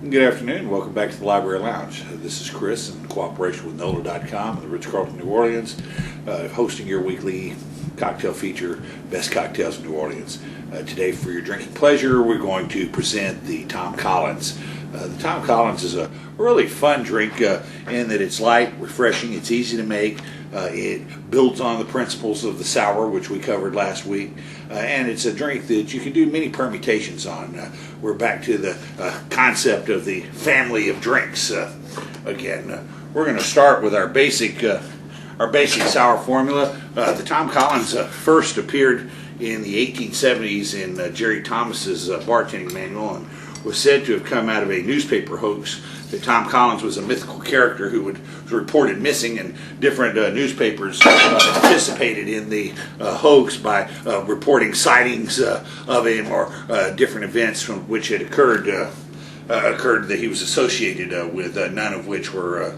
Good afternoon. Welcome back to the Library Lounge. This is Chris in cooperation with NOLA.com and the Ritz-Carlton New Orleans, hosting your weekly cocktail feature, Best Cocktails in New Orleans. Today, for your drinking pleasure, we're going to present the Tom Collins. The Tom Collins is a really fun drink in that it's light, refreshing, it's easy to make. It builds on the principles of the sour, which we covered last week, and it's a drink that you can do many permutations on. We're back to the concept of the family of drinks. Again, we're going to start with our basic sour formula. The Tom Collins first appeared in the 1870s in Jerry Thomas's bartending manual, and was said to have come out of a newspaper hoax that Tom Collins was a mythical character who was reported missing, and different newspapers participated in the hoax by reporting sightings of him or different events from which had occurred that he was associated with, none of which were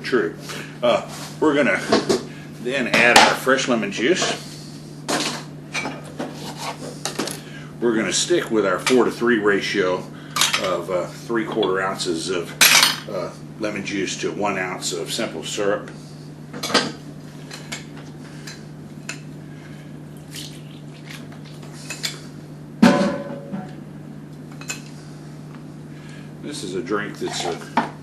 true. We're going to then add our fresh lemon juice. We're going to stick with our 4-to-3 ratio of 3/4 ounces of lemon juice to 1 ounce of simple syrup. This is a drink that's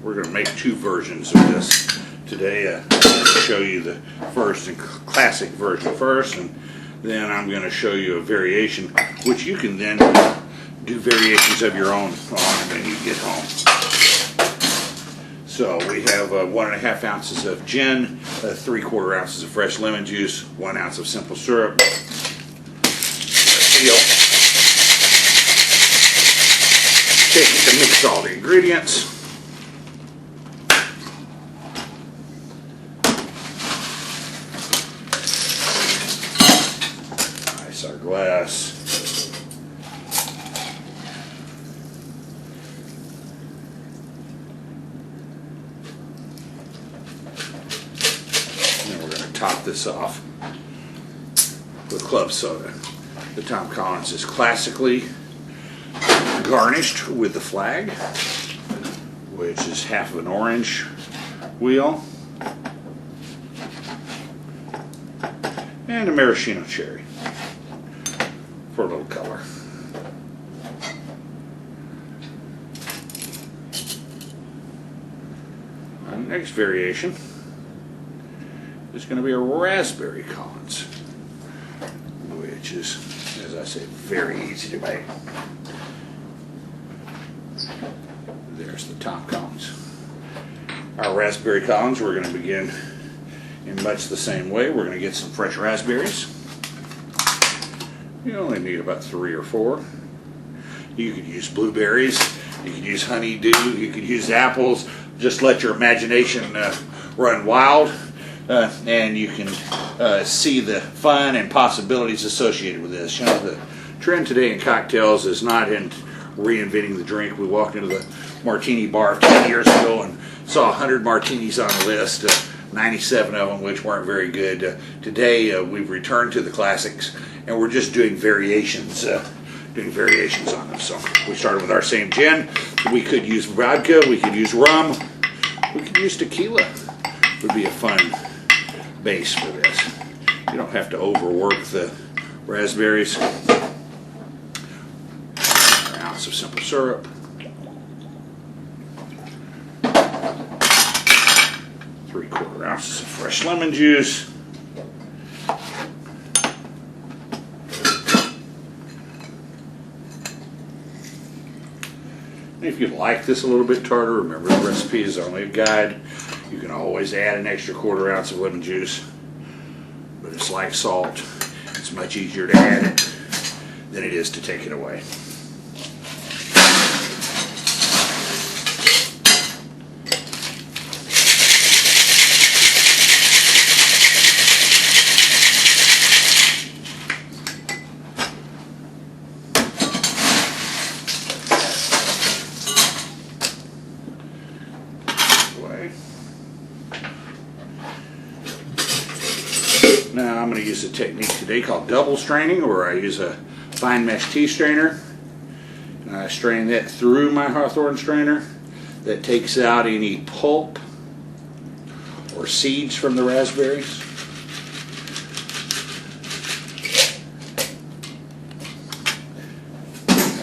we're going to make two versions of this today. I'm going to show you the first and classic version first, and then I'm going to show you a variation, which you can then do variations of your own on when you get home. So we have 1.5 ounces of gin, 3/4 ounces of fresh lemon juice, 1 ounce of simple syrup. Take it to mix all the ingredients. Ice our glass. Top this off with club soda. The Tom Collins is classically garnished with the flag, which is half of an orange wheel, and a maraschino cherry for a little color. Our next variation is going to be a raspberry Collins, which is, as I say, very easy to make. There's the Tom Collins. Our raspberry Collins, we're going to begin in much the same way. We're going to get some fresh raspberries. You only need about 3 or 4. You could use blueberries, you could use honeydew, you could use apples. Just let your imagination run wild. And you can see the fun and possibilities associated with this. You know, the trend today in cocktails is not in reinventing the drink. We walked into the martini bar 10 years ago and saw 100 martinis on the list, 97 of them which weren't very good. Today we've returned to the classics, and we're just doing variations on them. So we started with our same gin. We could use vodka, we could use rum, we could use tequila. Would be a fun base for this. You don't have to overwork the raspberries. 1 ounce of simple syrup. 3/4 ounces of fresh lemon juice. And if you like this a little bit tartar, remember the recipe is only a guide. You can always add an extra 1/4 ounce of lemon juice, but it's like salt. It's much easier to add it than it is to take it away. Now I'm going to use a technique today called double straining, where I use a fine mesh tea strainer, And I strain that through my Hawthorne strainer. That takes out any pulp or seeds from the raspberries.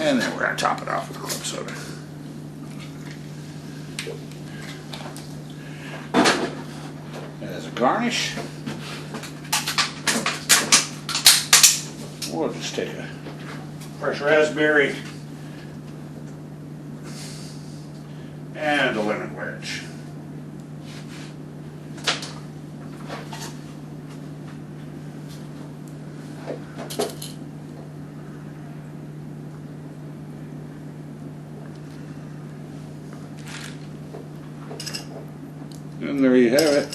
And then we're going to top it off with club soda. As a garnish, we'll just take a fresh raspberry and a lemon wedge. And there you have it.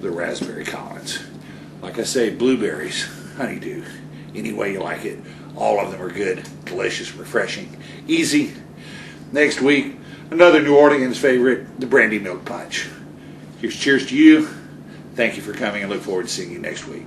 The raspberry Collins. Like I say, blueberries, honeydew, any way you like it. All of them are good, delicious, refreshing, easy. Next week, another New Orleans favorite, the brandy milk punch. Here's cheers to you. Thank you for coming and look forward to seeing you next week.